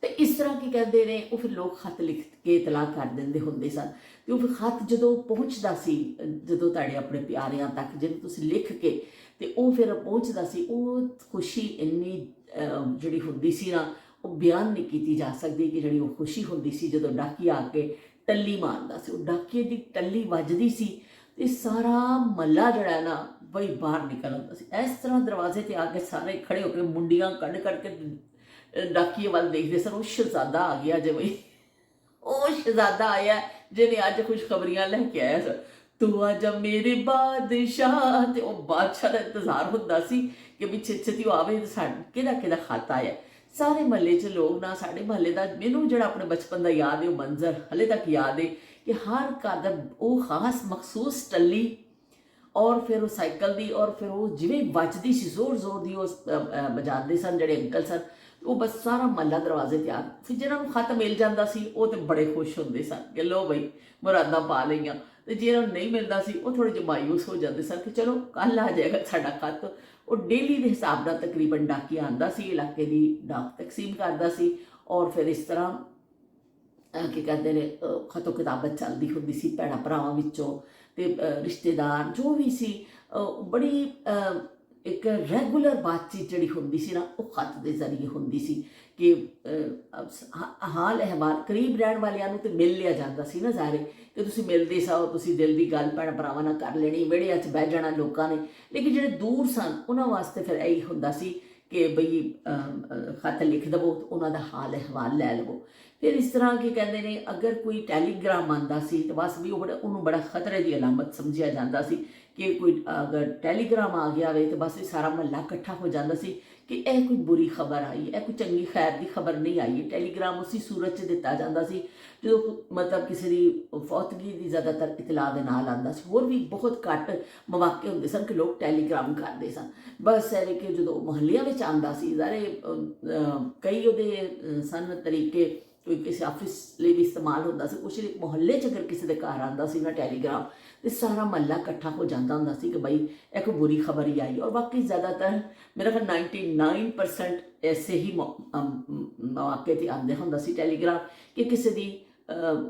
तो इस तरह की कहते हैं वो फिर लोग खत लिख के इतला कर देंदे होंदे सन। तो फिर खत जो पहुँचता सी, जो तुहाडे अपने प्यारिਆਂ तक जिन्हें तुसीं लिख के तो वो फिर पहुँचता सी, वो खुशी इन्नी जिहड़ी हुंदी सी ना वो बयान नहीं की जा सकती कि जिहड़ी वो खुशी हुंदी सी जदों डाकिया आके टल्ली मारदा सी। वो डाकिए की टल्ली वजदी सी ते सारा मल्ला जिहड़ा ना बई बाहर निकल आंदा सी। इस तरह दरवाजे ते आके सारे खड़े होकर मुंडियां कढ़ के डाकिए वाल देखते सन। वो शहजादा आ गया जे बई, वो शहजादा आया ਜਿਹਨੇ ਅੱਜ ਖੁਸ਼ਖਬਰੀਆਂ ਲੈ ਕੇ ਆਇਆ ਸੀ, ਤੂੰ ਆ ਜਾ ਮੇਰੇ ਬਾਦਸ਼ਾਹ। ਤੇ ਉਹ ਬਾਦਸ਼ਾਹ ਦਾ ਇੰਤਜ਼ਾਰ ਹੁੰਦਾ ਸੀ ਕਿ ਵੀ ਛੇਤੀ ਉਹ ਆਵੇ, ਸਾਡੇ ਕਿਹਦਾ ਕਿਹਦਾ ਖਾਤਾ ਹੈ। ਸਾਰੇ ਮਹੱਲੇ 'ਚ ਲੋਕ ਨਾ, ਸਾਡੇ ਮਹੱਲੇ ਦਾ ਮੈਨੂੰ ਜਿਹੜਾ ਆਪਣੇ ਬਚਪਨ ਦਾ ਯਾਦ ਹੈ ਉਹ ਮੰਜ਼ਰ ਹਲੇ ਤੱਕ ਯਾਦ ਹੈ ਕਿ ਹਰ ਘਰ ਦਾ ਉਹ ਖਾਸ ਮਖਸੂਸ ਟੱਲੀ, ਔਰ ਫਿਰ ਉਹ ਸਾਈਕਲ ਦੀ, ਔਰ ਫਿਰ ਉਹ ਜਿਵੇਂ ਵੱਜਦੀ ਸੀ ਜ਼ੋਰ ਜ਼ੋਰ ਦੀ, ਉਹ ਵਜਾਉਂਦੇ ਸਨ ਜਿਹੜੇ ਅੰਕਲ ਸਨ, ਉਹ ਬਸ ਸਾਰਾ ਮਹੱਲਾ ਦਰਵਾਜ਼ੇ ਤੇ ਆ। ਫਿਰ ਜਿਹਨਾਂ ਨੂੰ ਖਤ ਮਿਲ ਜਾਂਦਾ ਸੀ ਉਹ ਤੇ ਬੜੇ ਖੁਸ਼ ਹੁੰਦੇ ਸਨ ਕਿ ਲੋ ਬਈ ਮੁਰਾਦਾਂ ਪਾ ਲਈਆਂ, ਤੇ ਜਿਹਨਾਂ ਨੂੰ ਨਹੀਂ ਮਿਲਦਾ ਸੀ ਉਹ ਥੋੜ੍ਹੇ ਜਿਹੇ ਮਾਯੂਸ ਹੋ ਜਾਂਦੇ ਸਨ ਕਿ ਚਲੋ ਕੱਲ੍ਹ ਆ ਜਾਏਗਾ ਸਾਡਾ ਖਤ। ਉਹ ਡੇਲੀ ਦੇ ਹਿਸਾਬ ਨਾਲ ਤਕਰੀਬਨ ਡਾਕੀਆ ਆਉਂਦਾ ਸੀ, ਇਲਾਕੇ ਦੀ ਡਾਕ ਤਕਸੀਮ ਕਰਦਾ ਸੀ, ਔਰ ਫਿਰ ਇਸ ਤਰ੍ਹਾਂ ਕੀ ਕਹਿੰਦੇ ਨੇ ਖਤੋ ਕਿਤਾਬਤ ਚੱਲਦੀ ਹੁੰਦੀ ਸੀ ਭੈਣਾਂ ਭਰਾਵਾਂ ਵਿੱਚੋਂ, ਤੇ ਰਿਸ਼ਤੇਦਾਰ ਜੋ ਵੀ ਸੀ, ਬੜੀ ਇੱਕ ਰੈਗੂਲਰ ਬਾਤਚੀਤ ਜਿਹੜੀ ਹੁੰਦੀ ਸੀ ਨਾ, ਉਹ ਖਤ ਦੇ ਜ਼ਰੀਏ ਹੁੰਦੀ ਸੀ ਕਿ ਹਾਲ ਅਹਿਵਾਲ ਕਰੀਬ ਰਹਿਣ ਵਾਲਿਆਂ ਨੂੰ ਤੇ ਮਿਲ ਲਿਆ ਜਾਂਦਾ ਸੀ ਨਾ ਜ਼ਾਹਰੇ, ਕਿ ਤੁਸੀਂ ਮਿਲਦੇ ਸਾਓ, ਤੁਸੀਂ ਦਿਲ ਦੀ ਗੱਲ ਭੈਣ ਭਰਾਵਾਂ ਨਾਲ ਕਰ ਲੈਣੀ, ਵਿਹੜਿਆਂ 'ਚ ਬਹਿ ਜਾਣਾ ਲੋਕਾਂ ਨੇ। ਲੇਕਿਨ ਜਿਹੜੇ ਦੂਰ ਸਨ ਉਹਨਾਂ ਵਾਸਤੇ ਫਿਰ ਇਹੀ ਹੁੰਦਾ ਸੀ ਕਿ ਬਈ ਖਤ ਲਿਖ ਦੇਵੋ, ਉਹਨਾਂ ਦਾ ਹਾਲ ਅਹਿਵਾਲ ਲੈ ਲਵੋ। ਫਿਰ ਇਸ ਤਰ੍ਹਾਂ ਕੀ ਕਹਿੰਦੇ ਨੇ, ਅਗਰ ਕੋਈ ਟੈਲੀਗ੍ਰਾਮ ਆਉਂਦਾ ਸੀ ਤਾਂ ਬਸ ਵੀ ਉਹਨੂੰ ਬੜਾ ਖਤਰੇ ਦੀ ਅਲਾਮਤ ਸਮਝਿਆ ਜਾਂਦਾ ਸੀ ਕਿ ਕੋਈ ਅਗਰ ਟੈਲੀਗ੍ਰਾਮ ਆ ਗਿਆ ਹੋਵੇ ਤਾਂ ਬਸ ਇਹ ਸਾਰਾ ਮਹੱਲਾ ਇਕੱਠਾ ਹੋ ਜਾਂਦਾ ਸੀ ਕਿ ਇਹ ਕੋਈ ਬੁਰੀ ਖਬਰ ਆਈ, ਇਹ ਕੋਈ ਚੰਗੀ ਖੈਰ ਦੀ ਖਬਰ ਨਹੀਂ ਆਈ ਹੈ। ਟੈਲੀਗ੍ਰਾਮ ਉਸੇ ਸੂਰਤ 'ਚ ਦਿੱਤਾ ਜਾਂਦਾ ਸੀ ਜਦੋਂ ਮਤਲਬ ਕਿਸੇ ਦੀ ਫੌਤਗੀ ਦੀ ਜ਼ਿਆਦਾਤਰ ਇਤਲਾਹ ਦੇ ਨਾਲ ਆਉਂਦਾ ਸੀ। ਹੋਰ ਵੀ ਬਹੁਤ ਘੱਟ ਮੌਕੇ ਹੁੰਦੇ ਸਨ ਕਿ ਲੋਕ ਟੈਲੀਗ੍ਰਾਮ ਕਰਦੇ ਸਨ। ਬਸ ਐਵੇਂ ਕਿ ਜਦੋਂ ਮੁਹੱਲਿਆਂ ਵਿੱਚ ਆਉਂਦਾ ਸੀ ਜ਼ਾਰੇ ਕਈ ਉਹਦੇ ਸਨ ਤਰੀਕੇ, ਕੋਈ ਕਿਸੇ ਆਫਿਸ ਲਈ ਵੀ ਇਸਤੇਮਾਲ ਹੁੰਦਾ ਸੀ, ਕੁਛ ਮੁਹੱਲੇ 'ਚ ਅਗਰ ਕਿਸੇ ਦੇ ਘਰ ਆਉਂਦਾ ਸੀ ਨਾ ਟੈਲੀਗ੍ਰਾਮ, ਤੇ ਸਾਰਾ ਮਹੱਲਾ ਇਕੱਠਾ ਹੋ ਜਾਂਦਾ ਹੁੰਦਾ ਸੀ ਕਿ ਬਈ ਇੱਕ ਬੁਰੀ ਖਬਰ ਹੀ ਆਈ। ਔਰ ਬਾਕੀ ਜ਼ਿਆਦਾਤਰ ਮੇਰਾ ਫਿਰ 99% ਐਸੇ ਹੀ ਮੌਕੇ 'ਤੇ ਆਉਂਦੇ ਹੁੰਦਾ ਸੀ ਟੈਲੀਗ੍ਰਾਮ ਕਿ ਕਿਸੇ ਦੀ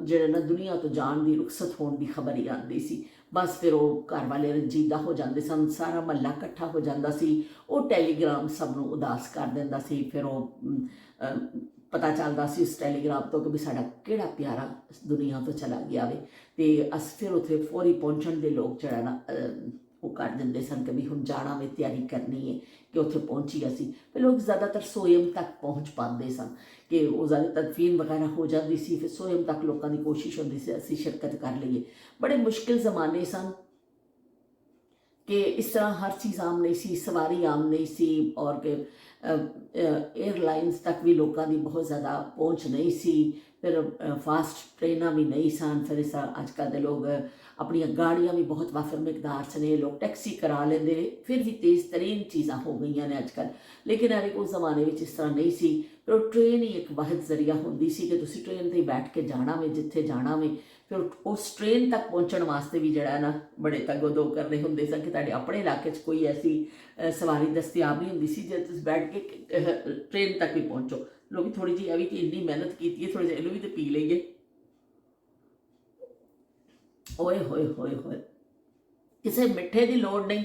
ਜਿਹੜਾ ਨਾ ਦੁਨੀਆ ਤੋਂ ਜਾਣ ਦੀ ਰੁਖਸਤ ਹੋਣ ਦੀ ਖਬਰ ਹੀ ਆਉਂਦੀ ਸੀ। ਬਸ ਫਿਰ ਉਹ ਘਰ ਵਾਲੇ ਰੰਜੀਦਾ ਹੋ ਜਾਂਦੇ ਸਨ, ਸਾਰਾ ਮਹੱਲਾ ਇਕੱਠਾ ਹੋ ਜਾਂਦਾ ਸੀ। ਉਹ ਟੈਲੀਗ੍ਰਾਮ ਸਭ ਨੂੰ ਉਦਾਸ ਕਰ ਦਿੰਦਾ ਸੀ। ਫਿਰ ਉਹ ਪਤਾ ਚੱਲਦਾ ਸੀ ਉਸ ਟੈਲੀਗ੍ਰਾਮ ਤੋਂ ਕਿ ਵੀ ਸਾਡਾ ਕਿਹੜਾ ਪਿਆਰਾ ਦੁਨੀਆ ਤੋਂ ਚਲਾ ਗਿਆ ਵੇ, ਤੇ ਅਸੀਂ ਫਿਰ ਉੱਥੇ ਫੌਰੀ ਪਹੁੰਚਣ ਦੇ ਲੋਕ ਜਿਹੜਾ ਨਾ ਉਹ ਕਰ ਦਿੰਦੇ ਸਨ ਕਿ ਵੀ ਹੁਣ ਜਾਣਾ ਵੇ, ਤਿਆਰੀ ਕਰਨੀ ਹੈ ਕਿ ਉੱਥੇ ਪਹੁੰਚੀ ਅਸੀਂ। ਫਿਰ ਲੋਕ ਜ਼ਿਆਦਾਤਰ ਸੋਇਮ ਤੱਕ ਪਹੁੰਚ ਪਾਉਂਦੇ ਸਨ ਕਿ ਉਹ ਜ਼ਿਆਦਾ ਤਦਫੀਨ ਵਗੈਰਾ ਹੋ ਜਾਂਦੀ ਸੀ, ਫਿਰ ਸੋਇਮ ਤੱਕ ਲੋਕਾਂ ਦੀ ਕੋਸ਼ਿਸ਼ ਹੁੰਦੀ ਸੀ ਅਸੀਂ ਸ਼ਿਰਕਤ ਕਰ ਲਈਏ। ਬੜੇ ਮੁਸ਼ਕਿਲ ਜ਼ਮਾਨੇ ਸਨ ਕਿ ਇਸ ਤਰ੍ਹਾਂ ਹਰ ਚੀਜ਼ ਆਮ ਨਹੀਂ ਸੀ, ਸਵਾਰੀ ਆਮ ਨਹੀਂ ਸੀ, ਔਰ ਕਿ ਏਅਰਲਾਈਨਸ ਤੱਕ ਵੀ ਲੋਕਾਂ ਦੀ ਬਹੁਤ ਜ਼ਿਆਦਾ ਪਹੁੰਚ ਨਹੀਂ ਸੀ। ਫਿਰ ਫਾਸਟ ਟ੍ਰੇਨਾਂ ਵੀ ਨਹੀਂ ਸਨ। ਫਿਰ ਇਸ ਤਰ੍ਹਾਂ ਅੱਜ ਕੱਲ੍ਹ ਦੇ ਲੋਕ ਆਪਣੀਆਂ ਗਾੜੀਆਂ ਵੀ ਬਹੁਤ ਵਾਫਰ ਮਿਕਦਾਰ 'ਚ ਨੇ, ਲੋਕ ਟੈਕਸੀ ਕਰਾ ਲੈਂਦੇ ਨੇ, ਫਿਰ ਵੀ ਤੇਜ਼ ਤਰੀਨ ਚੀਜ਼ਾਂ ਹੋ ਗਈਆਂ ਨੇ ਅੱਜ ਕੱਲ੍ਹ। ਲੇਕਿਨ ਐਵੇਂ ਉਸ ਜ਼ਮਾਨੇ ਵਿੱਚ ਇਸ ਤਰ੍ਹਾਂ ਨਹੀਂ ਸੀ। ਫਿਰ ਉਹ ਟ੍ਰੇਨ ਹੀ ਇੱਕ ਵਾਹਿਦ ਜ਼ਰੀਆ ਹੁੰਦੀ ਸੀ ਕਿ ਤੁਸੀਂ ਟ੍ਰੇਨ 'ਤੇ ਬੈਠ ਕੇ ਜਾਣਾ ਵੇ ਜਿੱਥੇ ਜਾਣਾ ਵੇ। ਫਿਰ ਉਸ ਟ੍ਰੇਨ ਤੱਕ ਪਹੁੰਚਣ ਵਾਸਤੇ ਵੀ ਜਿਹੜਾ ਨਾ ਬੜੇ ਤਗੋ-ਦੋ ਕਰਨੇ ਹੁੰਦੇ ਸਨ ਕਿ ਤੁਹਾਡੇ ਆਪਣੇ ਇਲਾਕੇ 'ਚ ਕੋਈ ਐਸੀ ਸਵਾਰੀ ਦਸਤਿਆਬ ਨਹੀਂ ਹੁੰਦੀ ਸੀ ਜੇ ਤੁਸੀਂ ਬੈਠ ਕੇ ਟ੍ਰੇਨ ਤੱਕ ਵੀ ਪਹੁੰਚੋ। ਲੋਕ ਥੋੜ੍ਹੀ ਜਿਹੀ ਇਹ ਵੀ ਕਿ ਇੰਨੀ ਮਿਹਨਤ ਕੀਤੀ ਹੈ, ਥੋੜ੍ਹਾ ਜਿਹਾ ਇਹਨੂੰ ਵੀ ਤਾਂ ਪੀ ਲਈਏ। ਓਏ ਹੋਏ ਹੋਏ ਹੋਏ, ਕਿਸੇ ਮਿੱਠੇ ਦੀ ਲੋੜ ਨਹੀਂ,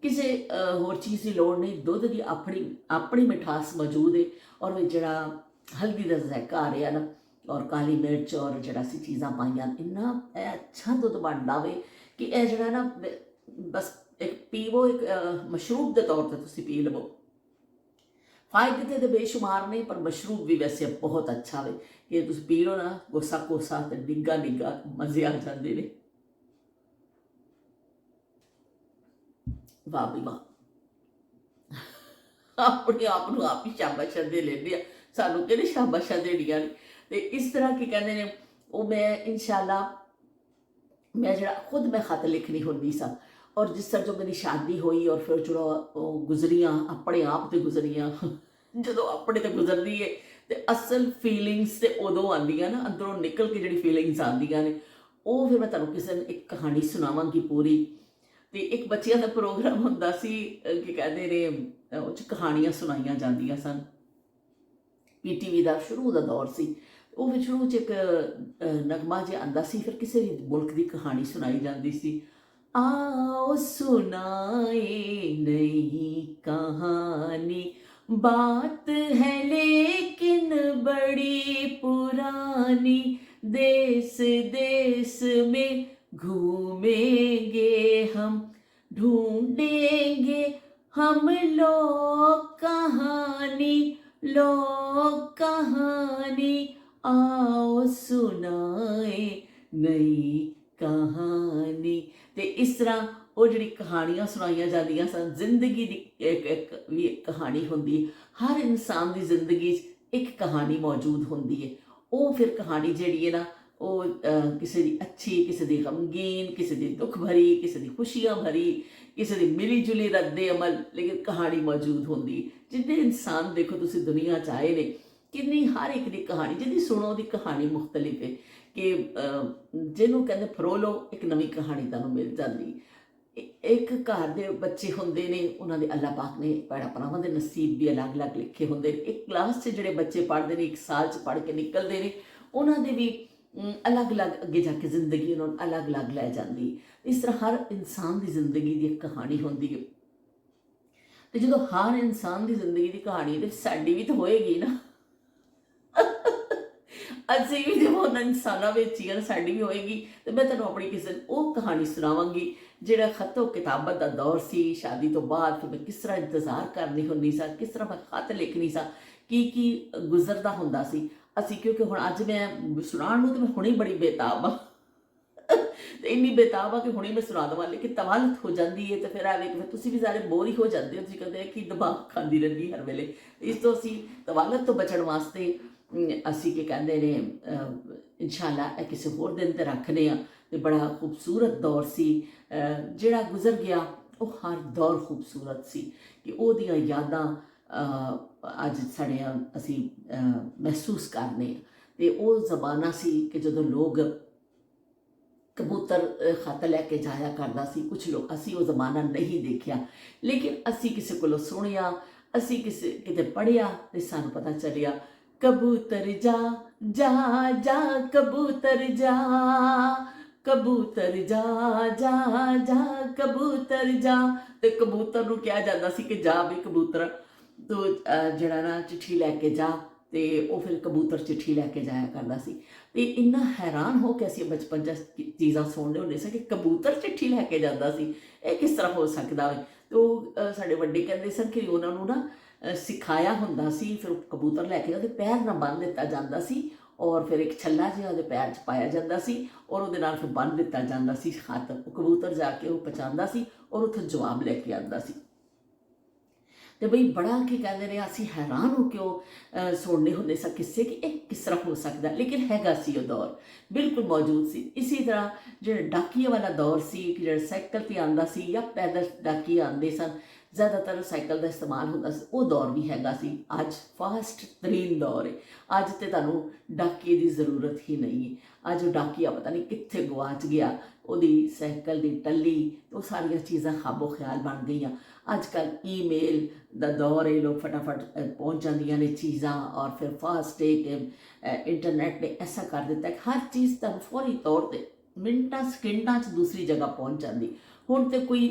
ਕਿਸੇ ਹੋਰ ਚੀਜ਼ ਦੀ ਲੋੜ ਨਹੀਂ। ਦੁੱਧ ਦੀ ਆਪਣੀ ਆਪਣੀ ਮਿਠਾਸ ਮੌਜੂਦ ਹੈ, ਔਰ ਜਿਹੜਾ ਹਲਦੀ ਦਾ ਜ਼ਾਇਕਾ ਆ ਰਿਹਾ ਨਾ, ਔਰ ਕਾਲੀ ਮਿਰਚ, ਔਰ ਜਿਹੜਾ ਅਸੀਂ ਚੀਜ਼ਾਂ ਪਾਈਆਂ, ਇੰਨਾ ਇਹ ਅੱਛਾ ਦੁੱਧ ਬਣਦਾ ਵੇ ਕਿ ਇਹ ਜਿਹੜਾ ਨਾ ਬਸ ਇੱਕ ਪੀਵੋ, ਇੱਕ ਮਸ਼ਰੂਬ ਦੇ ਤੌਰ 'ਤੇ ਤੁਸੀਂ ਪੀ ਲਵੋ। ਫਾਇਦੇ ਤੇ ਬੇਸ਼ੁਮਾਰ ਨੇ, ਪਰ ਮਸ਼ਰੂਬ ਵੀ ਵੈਸੇ ਬਹੁਤ ਅੱਛਾ ਵੇ ਕਿ ਤੁਸੀਂ ਪੀ ਲਓ ਨਾ ਕੋਸਾ ਕੋਸਾ ਤੇ ਨਿੱਘਾ ਨਿੱਘਾ, ਮਜ਼ੇ ਆ ਜਾਂਦੇ ਨੇ। ਵਾਹ ਵੀ ਵਾਹ, ਆਪਣੇ ਆਪ ਨੂੰ ਆਪ ਹੀ ਸ਼ਾਬਾਸ਼ਾਂ ਦੇ ਲੈਂਦੇ ਆ, ਸਾਨੂੰ ਕਿਹੜੇ ਸ਼ਾਬਾਸ਼ਾਂ ਦੇਣੀਆਂ ਨੇ। ਤੇ ਇਸ ਤਰ੍ਹਾਂ ਕੀ ਕਹਿੰਦੇ ਨੇ, ਉਹ ਮੈਂ ਇਨਸ਼ਾਅੱਲਾ ਮੈਂ ਜਿਹੜਾ ਖੁਦ ਮੈਂ ਖਤ ਲਿਖਣੀ ਹੁੰਦੀ ਸਾਂ, ਔਰ ਜਿਸ ਤਰ੍ਹਾਂ ਜੋ ਮੇਰੀ ਸ਼ਾਦੀ ਹੋਈ ਔਰ ਫਿਰ ਜਿਹੜਾ ਉਹ ਗੁਜ਼ਰੀਆਂ ਆਪਣੇ ਆਪ 'ਤੇ ਗੁਜ਼ਰੀਆਂ, ਜਦੋਂ ਆਪਣੇ 'ਤੇ ਗੁਜ਼ਰਦੀ ਹੈ ਤੇ ਅਸਲ ਫੀਲਿੰਗਸ ਤੇ ਉਦੋਂ ਆਉਂਦੀਆਂ ਨਾ, ਅੰਦਰੋਂ ਨਿਕਲ ਕੇ ਜਿਹੜੀ ਫੀਲਿੰਗਸ ਆਉਂਦੀਆਂ ਨੇ, ਉਹ ਫਿਰ ਮੈਂ ਤੁਹਾਨੂੰ ਕਿਸੇ ਦਿਨ ਇੱਕ ਕਹਾਣੀ ਸੁਣਾਵਾਂਗੀ ਪੂਰੀ। ਤੇ ਇੱਕ ਬੱਚਿਆਂ ਦਾ ਪ੍ਰੋਗਰਾਮ ਹੁੰਦਾ ਸੀ ਕੀ ਕਹਿੰਦੇ ਨੇ, ਉਹ 'ਚ ਕਹਾਣੀਆਂ ਸੁਣਾਈਆਂ ਜਾਂਦੀਆਂ ਸਨ। PTV ਦਾ ਸ਼ੁਰੂ ਦਾ ਦੌਰ ਸੀ, ਉਹ ਵਿੱਚ ਸ਼ੁਰੂ 'ਚ ਇੱਕ ਨਗਮਾ ਜਿਹਾ ਆਉਂਦਾ ਸੀ, ਫਿਰ ਕਿਸੇ ਵੀ ਮੁਲਕ ਦੀ ਕਹਾਣੀ ਸੁਣਾਈ ਜਾਂਦੀ ਸੀ। आओ सुनाए नई कहानी, बात है लेकिन बड़ी पुरानी, देश देश में घूमेंगे हम, ढूंढेंगे हम लोग कहानी, लोग कहानी, आओ सुनाए ਨਈ ਕਹਾਣੀ। ਤੇ ਇਸ ਤਰ੍ਹਾਂ ਉਹ ਜਿਹੜੀ ਕਹਾਣੀਆਂ ਸੁਣਾਈਆਂ ਜਾਂਦੀਆਂ ਸਨ, ਜ਼ਿੰਦਗੀ ਦੀ ਇੱਕ ਵੀ ਕਹਾਣੀ ਹੁੰਦੀ ਹੈ। ਹਰ ਇਨਸਾਨ ਦੀ ਜ਼ਿੰਦਗੀ 'ਚ ਇੱਕ ਕਹਾਣੀ ਮੌਜੂਦ ਹੁੰਦੀ ਹੈ। ਉਹ ਫਿਰ ਕਹਾਣੀ ਜਿਹੜੀ ਹੈ ਨਾ, ਉਹ ਕਿਸੇ ਦੀ ਅੱਛੀ, ਕਿਸੇ ਦੀ ਗਮਗੀਨ, ਕਿਸੇ ਦੀ ਦੁੱਖ ਭਰੀ, ਕਿਸੇ ਦੀ ਖੁਸ਼ੀਆਂ ਭਰੀ, ਕਿਸੇ ਦੀ ਮਿਲੀ ਜੁਲੀ ਰੱਦੇ ਅਮਲ, ਲੇਕਿਨ ਕਹਾਣੀ ਮੌਜੂਦ ਹੁੰਦੀ ਹੈ। ਜਿੰਨੇ ਇਨਸਾਨ ਦੇਖੋ ਤੁਸੀਂ ਦੁਨੀਆ 'ਚ ਆਏ ਨੇ, ਕਿੰਨੀ ਹਰ ਇੱਕ ਦੀ ਕਹਾਣੀ, ਜਿਹਦੀ ਸੁਣੋ ਉਹਦੀ ਕਹਾਣੀ ਮੁਖਤਲਿਫ ਹੈ। ਕਿ ਜਿਹਨੂੰ ਕਹਿੰਦੇ ਫਰੋਲੋ, ਇੱਕ ਨਵੀਂ ਕਹਾਣੀ ਤੁਹਾਨੂੰ ਮਿਲ ਜਾਂਦੀ। ਇੱਕ ਘਰ ਦੇ ਬੱਚੇ ਹੁੰਦੇ ਨੇ, ਉਹਨਾਂ ਦੇ ਅੱਲਾਹ ਪਾਕ ਨੇ ਭੈਣਾਂ ਭਰਾਵਾਂ ਦੇ ਨਸੀਬ ਵੀ ਅਲੱਗ-ਅਲੱਗ ਲਿਖੇ ਹੁੰਦੇ ਨੇ। ਇੱਕ ਕਲਾਸ 'ਚ ਜਿਹੜੇ ਬੱਚੇ ਪੜ੍ਹਦੇ ਨੇ, ਇੱਕ ਸਾਲ 'ਚ ਪੜ੍ਹ ਕੇ ਨਿਕਲਦੇ ਨੇ, ਉਹਨਾਂ ਦੇ ਵੀ ਅਲੱਗ-ਅਲੱਗ ਅੱਗੇ ਜਾ ਕੇ ਜ਼ਿੰਦਗੀ ਉਹਨਾਂ ਨੂੰ ਅਲੱਗ-ਅਲੱਗ ਲੈ ਜਾਂਦੀ। ਇਸ ਤਰ੍ਹਾਂ ਹਰ ਇਨਸਾਨ ਦੀ ਜ਼ਿੰਦਗੀ ਦੀ ਇੱਕ ਕਹਾਣੀ ਹੁੰਦੀ ਹੈ। ਤੇ ਜਦੋਂ ਹਰ ਇਨਸਾਨ ਦੀ ਜ਼ਿੰਦਗੀ ਦੀ ਕਹਾਣੀ ਤੇ ਸਾਡੀ ਵੀ ਤਾਂ ਹੋਏਗੀ ਨਾ। ਅਸੀਂ ਵੀ ਜਦੋਂ ਉਹਨਾਂ ਇਨਸਾਨਾਂ ਵਿੱਚ ਹੀ ਸਾਡੀ ਵੀ ਹੋਏਗੀ। ਤੇ ਮੈਂ ਤੁਹਾਨੂੰ ਆਪਣੀ ਕਿਸੇ ਉਹ ਕਹਾਣੀ ਸੁਣਾਵਾਂਗੀ ਜਿਹੜਾ ਖਤੋ ਕਿਤਾਬਤ ਦਾ ਦੌਰ ਸੀ। ਸ਼ਾਦੀ ਤੋਂ ਬਾਅਦ ਫਿਰ ਮੈਂ ਕਿਸ ਤਰ੍ਹਾਂ ਇੰਤਜ਼ਾਰ ਕਰਨੀ ਹੁੰਦੀ ਸਾਂ, ਕਿਸ ਤਰ੍ਹਾਂ ਮੈਂ ਖਤ ਲਿਖਣੀ ਸਾਂ, ਕੀ ਗੁਜ਼ਰਦਾ ਹੁੰਦਾ ਸੀ ਅਸੀਂ। ਕਿਉਂਕਿ ਹੁਣ ਅੱਜ ਮੈਂ ਸੁਣਾਉਣ ਨੂੰ ਤਾਂ ਮੈਂ ਹੁਣੇ ਬੜੀ ਬੇਤਾਬ ਹਾਂ। ਤੇ ਇੰਨੀ ਬੇਤਾਬ ਆ ਕਿ ਹੁਣੇ ਮੈਂ ਸੁਣਾ ਦੇਵਾਂ, ਲੇਕਿਨ ਤਵਾਲਤ ਹੋ ਜਾਂਦੀ ਹੈ। ਤੇ ਫਿਰ ਐਵੇਂ ਕਿ ਤੁਸੀਂ ਵੀ ਸਾਰੇ ਬੋਰ ਹੀ ਹੋ ਜਾਂਦੇ ਹੋ। ਤੁਸੀਂ ਕਹਿੰਦੇ ਕਿ ਦਿਮਾਗ ਖਾਂਦੀ ਰਹਿੰਦੀ ਹਰ ਵੇਲੇ। ਇਸ ਤੋਂ ਅਸੀਂ ਤਵਾਲਤ ਤੋਂ ਬਚਣ ਵਾਸਤੇ ਅਸੀਂ ਕੀ ਕਹਿੰਦੇ ਨੇ, ਇਨਸ਼ਾ ਅੱਲਾ ਇਹ ਕਿਸੇ ਹੋਰ ਦਿਨ 'ਤੇ ਰੱਖਦੇ ਹਾਂ। ਤੇ ਬੜਾ ਖੂਬਸੂਰਤ ਦੌਰ ਸੀ ਜਿਹੜਾ ਗੁਜ਼ਰ ਗਿਆ। ਉਹ ਹਰ ਦੌਰ ਖੂਬਸੂਰਤ ਸੀ ਕਿ ਉਹਦੀਆਂ ਯਾਦਾਂ ਅੱਜ ਸਾਡੀਆਂ ਅਸੀਂ ਮਹਿਸੂਸ ਕਰਨੇ ਹਾਂ। ਤੇ ਉਹ ਜ਼ਮਾਨਾ ਸੀ ਕਿ ਜਦੋਂ ਲੋਕ ਕਬੂਤਰ ਖਤ ਲੈ ਕੇ ਜਾਇਆ ਕਰਦਾ ਸੀ। ਕੁਛ ਲੋਕ, ਅਸੀਂ ਉਹ ਜ਼ਮਾਨਾ ਨਹੀਂ ਦੇਖਿਆ, ਲੇਕਿਨ ਅਸੀਂ ਕਿਸੇ ਕੋਲੋਂ ਸੁਣਿਆ, ਅਸੀਂ ਕਿਤੇ ਪੜ੍ਹਿਆ ਤੇ ਸਾਨੂੰ ਪਤਾ ਚੱਲਿਆ, ਕਬੂਤਰ ਜਾ ਜਾ ਜਾ ਕਬੂਤਰ ਜਾ, ਕਬੂਤਰ ਜਾ ਜਾ ਜਾ ਕਬੂਤਰ ਜਾ। ਤੇ ਕਬੂਤਰ ਨੂੰ ਕਿਹਾ ਜਾਂਦਾ ਸੀ ਕਿ ਜਾ ਵੀ ਕਬੂਤਰ ਤੂੰ ਜਿਹੜਾ ਨਾ ਚਿੱਠੀ ਲੈ ਕੇ ਜਾ। ਤੇ ਉਹ ਫਿਰ ਕਬੂਤਰ ਚਿੱਠੀ ਲੈ ਕੇ ਜਾਇਆ ਕਰਦਾ ਸੀ। ਤੇ ਇੰਨਾ ਹੈਰਾਨ ਹੋ ਕੇ ਅਸੀਂ ਬਚਪਨ 'ਚ ਚੀਜ਼ਾਂ ਸੁਣਦੇ ਹੁੰਦੇ ਸੀ ਕਿ ਕਬੂਤਰ ਚਿੱਠੀ ਲੈ ਕੇ ਜਾਂਦਾ ਸੀ, ਇਹ ਕਿਸ ਤਰ੍ਹਾਂ ਹੋ ਸਕਦਾ ਵੇ। ਤੇ ਉਹ ਸਾਡੇ ਵੱਡੇ ਕਹਿੰਦੇ ਸਨ ਕਿ ਉਹਨਾਂ ਨੂੰ ਨਾ ਸਿਖਾਇਆ ਹੁੰਦਾ ਸੀ। ਫਿਰ ਕਬੂਤਰ ਲੈ ਕੇ ਉਹਦੇ ਪੈਰ ਨਾਲ ਬੰਨ੍ਹ ਦਿੱਤਾ ਜਾਂਦਾ ਸੀ, ਔਰ ਫਿਰ ਇੱਕ ਛੱਲਾ ਜਿਹਾ ਉਹਦੇ ਪੈਰ 'ਚ ਪਾਇਆ ਜਾਂਦਾ ਸੀ, ਔਰ ਉਹਦੇ ਨਾਲ ਫਿਰ ਬੰਨ੍ਹ ਦਿੱਤਾ ਜਾਂਦਾ ਸੀ ਖਤ। ਉਹ ਕਬੂਤਰ ਜਾ ਕੇ ਉਹ ਪਹੁੰਚਾਉਂਦਾ ਸੀ ਔਰ ਉੱਥੋਂ ਜਵਾਬ ਲੈ ਕੇ ਆਉਂਦਾ ਸੀ। ਤੇ ਬਈ ਬੜਾ ਕੀ ਕਹਿੰਦੇ ਨੇ, ਅਸੀਂ ਹੈਰਾਨ ਹੋ ਕੇ ਉਹ ਸੁਣਨੇ ਹੁੰਦੇ ਸਾਂ ਕਿੱਸੇ ਕਿ ਇਹ ਕਿਸ ਤਰ੍ਹਾਂ ਹੋ ਸਕਦਾ। ਲੇਕਿਨ ਹੈਗਾ ਸੀ ਉਹ ਦੌਰ, ਬਿਲਕੁਲ ਮੌਜੂਦ ਸੀ। ਇਸੇ ਤਰ੍ਹਾਂ ਜਿਹੜਾ ਡਾਕੀਏ ਵਾਲਾ ਦੌਰ ਸੀ ਕਿ ਜਿਹੜਾ ਸਾਈਕਲ 'ਤੇ ਆਉਂਦਾ ਸੀ ਜਾਂ ਪੈਦਲ ਡਾਕੀਏ ਆਉਂਦੇ ਸਨ, ਜ਼ਿਆਦਾਤਰ ਸਾਈਕਲ ਦਾ ਇਸਤੇਮਾਲ ਹੁੰਦਾ ਸੀ, ਉਹ ਦੌਰ ਵੀ ਹੈਗਾ ਸੀ। ਅੱਜ ਫਾਸਟ ਤਰੀਨ ਦੌਰ ਹੈ। ਅੱਜ ਤੇ ਤੁਹਾਨੂੰ ਡਾਕੀਏ ਦੀ ਜ਼ਰੂਰਤ ਹੀ ਨਹੀਂ ਹੈ। ਅੱਜ ਉਹ ਡਾਕੀਆ ਪਤਾ ਨਹੀਂ ਕਿੱਥੇ ਗਵਾਚ ਗਿਆ, ਉਹਦੀ ਸਾਈਕਲ ਦੀ ਟੱਲੀ, ਉਹ ਸਾਰੀਆਂ ਚੀਜ਼ਾਂ ਖਾਬੋ ਖਿਆਲ ਬਣ ਗਈਆਂ। ਅੱਜ ਕੱਲ੍ਹ ਈਮੇਲ ਦਾ ਦੌਰ ਹੈ, ਲੋਕ ਫਟਾਫਟ ਪਹੁੰਚ ਜਾਂਦੀਆਂ ਨੇ ਚੀਜ਼ਾਂ। ਔਰ ਫਿਰ ਫਾਸਟ ਹੈ ਕਿ ਇੰਟਰਨੈਟ ਨੇ ਐਸਾ ਕਰ ਦਿੱਤਾ ਕਿ ਹਰ ਚੀਜ਼ ਤੁਹਾਨੂੰ ਫੌਰੀ ਤੌਰ 'ਤੇ ਮਿੰਟਾਂ ਸਕਿੰਟਾਂ 'ਚ ਦੂਸਰੀ ਜਗ੍ਹਾ ਪਹੁੰਚ ਜਾਂਦੀ। ਹੁਣ ਤੇ ਕੋਈ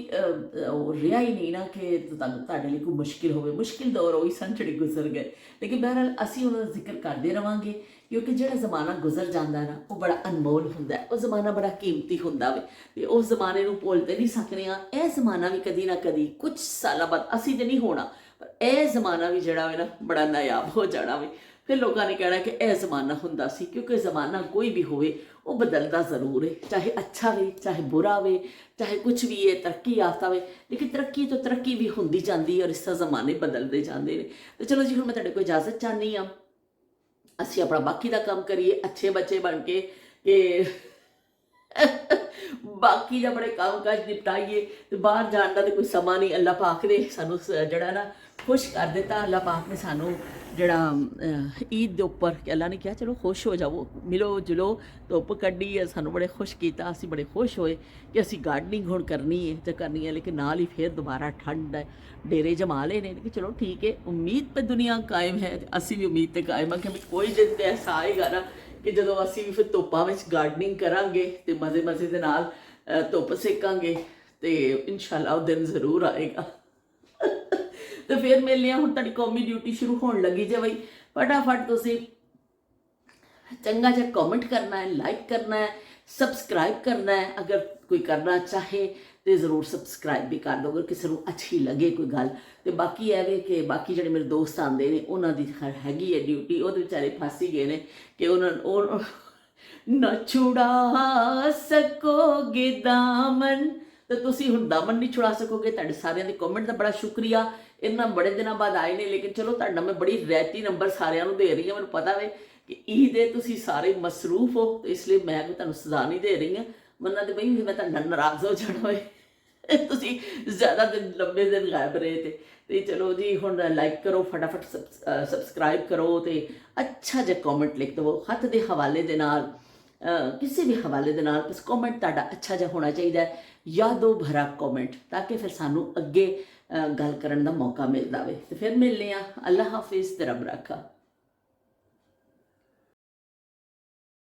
ਰਿਹਾ ਹੀ ਨਹੀਂ ਨਾ ਕਿ ਤੁਹਾਡੇ ਲਈ ਕੋਈ ਮੁਸ਼ਕਿਲ ਹੋਵੇ। ਮੁਸ਼ਕਿਲ ਦੌਰ ਉਹੀ ਸਨ ਜਿਹੜੇ ਗੁਜ਼ਰ ਗਏ, ਲੇਕਿਨ ਬਹਰਹਾਲ ਅਸੀਂ ਉਹਨਾਂ ਦਾ ਜ਼ਿਕਰ ਕਰਦੇ ਰਹਾਂਗੇ ਕਿਉਂਕਿ ਜਿਹੜਾ ਜ਼ਮਾਨਾ ਗੁਜ਼ਰ ਜਾਂਦਾ ਨਾ, ਉਹ ਬੜਾ ਅਨਮੋਲ ਹੁੰਦਾ। ਉਹ ਜ਼ਮਾਨਾ ਬੜਾ ਕੀਮਤੀ ਹੁੰਦਾ ਵੇ ਤੇ ਉਸ ਜ਼ਮਾਨੇ ਨੂੰ ਭੁੱਲ ਤੇ ਨਹੀਂ ਸਕਦੇ ਹਾਂ। ਇਹ ਜ਼ਮਾਨਾ ਵੀ ਕਦੀ ਨਾ ਕਦੀ ਕੁਝ ਸਾਲਾਂ ਬਾਅਦ, ਅਸੀਂ ਤੇ ਨਹੀਂ ਹੋਣਾ, ਪਰ ਇਹ ਜ਼ਮਾਨਾ ਵੀ ਜਿਹੜਾ ਵੇ ਨਾ ਬੜਾ ਨਾਯਾਬ ਹੋ ਜਾਣਾ ਵੇ। ਫਿਰ ਲੋਕਾਂ ਨੇ ਕਹਿਣਾ ਕਿ ਇਹ ਜ਼ਮਾਨਾ ਹੁੰਦਾ ਸੀ, ਕਿਉਂਕਿ ਜ਼ਮਾਨਾ ਕੋਈ ਵੀ ਹੋਵੇ ਉਹ ਬਦਲਦਾ ਜ਼ਰੂਰ ਹੈ, ਚਾਹੇ ਅੱਛਾ ਵੇ ਚਾਹੇ ਬੁਰਾ ਵੇ, ਚਾਹੇ ਕੁਛ ਵੀ ਹੈ, ਤਰੱਕੀ ਯਾਫਤਾ ਵੇ, ਲੇਕਿਨ ਤਰੱਕੀ ਤੋਂ ਤਰੱਕੀ ਵੀ ਹੁੰਦੀ ਜਾਂਦੀ ਹੈ ਔਰ ਇਸ ਤਰ੍ਹਾਂ ਜ਼ਮਾਨੇ ਬਦਲਦੇ ਜਾਂਦੇ ਨੇ। ਤੇ ਚਲੋ ਜੀ, ਹੁਣ ਮੈਂ ਤੁਹਾਡੇ ਕੋਲ ਇਜਾਜ਼ਤ ਚਾਹੁੰਦੀ ਹਾਂ, ਅਸੀਂ ਆਪਣਾ ਬਾਕੀ ਦਾ ਕੰਮ ਕਰੀਏ ਅੱਛੇ ਬੱਚੇ ਬਣ ਕੇ ਕਿ ਬਾਕੀ ਦਾ ਬੜੇ ਕੰਮ ਕਾਜ ਨਿਪਟਾਈਏ। ਤੇ ਬਾਹਰ ਜਾਣ ਦਾ ਤਾਂ ਕੋਈ ਸਮਾਂ ਨਹੀਂ। ਅੱਲਾਹ ਪਾਕ ਨੇ ਸਾਨੂੰ ਜਿਹੜਾ ਨਾ ਖੁਸ਼ ਕਰ ਦਿੱਤਾ। ਅੱਲਾਹ ਪਾਕ ਨੇ ਸਾਨੂੰ ਜਿਹੜਾ ਈਦ ਦੇ ਉੱਪਰ ਕਿ ਅੱਲਾਹ ਨੇ ਕਿਹਾ ਚਲੋ ਖੁਸ਼ ਹੋ ਜਾਵੋ, ਮਿਲੋ ਜੁਲੋ, ਧੁੱਪ ਕੱਢੀ ਹੈ, ਸਾਨੂੰ ਬੜੇ ਖੁਸ਼ ਕੀਤਾ। ਅਸੀਂ ਬੜੇ ਖੁਸ਼ ਹੋਏ ਕਿ ਅਸੀਂ ਗਾਰਡਨਿੰਗ ਹੁਣ ਕਰਨੀ ਹੈ ਤੇ ਕਰਨੀ ਹੈ, ਲੇਕਿਨ ਨਾਲ ਹੀ ਫਿਰ ਦੁਬਾਰਾ ਠੰਡ ਹੈ, ਡੇਰੇ ਜਮਾ ਲਏ ਨੇ ਕਿ ਚਲੋ ਠੀਕ ਹੈ, ਉਮੀਦ 'ਤੇ ਦੁਨੀਆ ਕਾਇਮ ਹੈ। ਅਸੀਂ ਵੀ ਉਮੀਦ 'ਤੇ ਕਾਇਮ ਹਾਂ ਕਿ ਕੋਈ ਦਿਨ ਤਾਂ ਐਸਾ ਆਏਗਾ ਨਾ ਕਿ ਜਦੋਂ ਅਸੀਂ ਵੀ ਫਿਰ ਧੁੱਪਾਂ ਵਿੱਚ ਗਾਰਡਨਿੰਗ ਕਰਾਂਗੇ ਤੇ ਮਜ਼ੇ ਦੇ ਨਾਲ ਧੁੱਪ ਸੇਕਾਂਗੇ। ਤੇ ਇਨਸ਼ਾ ਅੱਲਾ ਉਹ ਦਿਨ ਜ਼ਰੂਰ ਆਏਗਾ। ਤੇ ਫਿਰ ਮਿਲਦੇ ਹਾਂ। ਹੁਣ ਤੁਹਾਡੀ ਕੌਮੀ ਡਿਊਟੀ ਸ਼ੁਰੂ ਹੋਣ ਲੱਗੀ ਜੇ ਬਈ, ਫਟਾਫਟ ਤੁਸੀਂ ਚੰਗਾ ਜਿਹਾ ਕਮੈਂਟ ਕਰਨਾ ਹੈ, ਲਾਈਕ ਕਰਨਾ ਹੈ, ਸਬਸਕ੍ਰਾਈਬ ਕਰਨਾ ਹੈ। ਅਗਰ ਕੋਈ ਕਰਨਾ ਚਾਹੇ ਤੇ ਜ਼ਰੂਰ ਸਬਸਕ੍ਰਾਈਬ ਵੀ ਕਰ ਦਿਓ ਅਗਰ ਕਿਸੇ ਨੂੰ ਅੱਛੀ ਲੱਗੇ ਕੋਈ ਗੱਲ। ਤੇ ਬਾਕੀ ਇਹ ਵੇ ਕਿ ਬਾਕੀ ਜਿਹੜੇ ਮੇਰੇ ਦੋਸਤ ਆਉਂਦੇ ਨੇ ਉਹਨਾਂ ਦੀ ਹੈਗੀ ਹੈ ਡਿਊਟੀ, ਉਹਦੇ ਵਿਚਾਰੇ ਫਸ ਹੀ ਗਏ ਨੇ ਕਿ ਉਹਨਾਂ ਨਾ ਛੁੜਾ ਸਕੋਗੇ ਦਾਮਨ, ਤੇ ਤੁਸੀਂ ਹੁਣ ਦਾਮਨ ਨਹੀਂ ਛੁਡਾ ਸਕੋਗੇ। ਤੁਹਾਡੇ ਸਾਰਿਆਂ ਦੇ ਕਮੈਂਟ ਦਾ ਬੜਾ ਸ਼ੁਕਰੀਆ। ਇਹਨਾਂ ਬੜੇ ਦਿਨਾਂ ਬਾਅਦ ਆਏ ਨੇ, ਲੇਕਿਨ ਚਲੋ ਤੁਹਾਡਾ ਮੈਂ ਬੜੀ ਰਿਆਇਤੀ ਨੰਬਰ ਸਾਰਿਆਂ ਨੂੰ ਦੇ ਰਹੀ ਹਾਂ। ਮੈਨੂੰ ਪਤਾ ਵੇ ਕਿ ਈਦ ਦੇ ਤੁਸੀਂ ਸਾਰੇ ਮਸਰੂਫ ਹੋ, ਤੇ ਇਸ ਲਈ ਮੈਂ ਕੋਈ ਤੁਹਾਨੂੰ ਸਜ਼ਾ ਨਹੀਂ ਦੇ ਰਹੀ ਹਾਂ। ਮੰਨਾ ਤੇ ਬਈ ਮੈਂ ਤੁਹਾਡਾ ਨਾਰਾਜ਼ ਹੋ ਜਾਣਾ ਹੋਏ ਤੁਸੀਂ ਜ਼ਿਆਦਾ ਦਿਨ ਲੰਬੇ ਦਿਨ ਗਾਇਬ ਰਹੇ ਤੇ ਚਲੋ ਜੀ ਹੁਣ ਲਾਈਕ ਕਰੋ ਫਟਾਫਟ, ਸਬਸਕ੍ਰਾਈਬ ਕਰੋ ਤੇ ਅੱਛਾ ਜਿਹਾ ਕਮੈਂਟ ਲਿਖ ਦਿਓ ਹੱਥ ਦੇ ਹਵਾਲੇ ਦੇ ਨਾਲ, ਕਿਸੇ ਵੀ ਹਵਾਲੇ ਦੇ ਨਾਲ। ਬਸ ਕਮੈਂਟ ਤੁਹਾਡਾ ਅੱਛਾ ਜਿਹਾ ਹੋਣਾ ਚਾਹੀਦਾ ਹੈ, ਯਾਦੋ ਭਰਾ ਕਮੈਂਟ, ਤਾਂ ਕਿ ਫਿਰ ਸਾਨੂੰ ਅੱਗੇ ਗੱਲ ਕਰਨ ਦਾ ਮੌਕਾ ਮਿਲਦਾ ਵੇ। ਤੇ ਫਿਰ ਮਿਲਨੇ ਆ। ਅੱਲਾ ਹਾਫਿਜ਼ ਤੇ ਰੱਬ ਰਾਖਾ।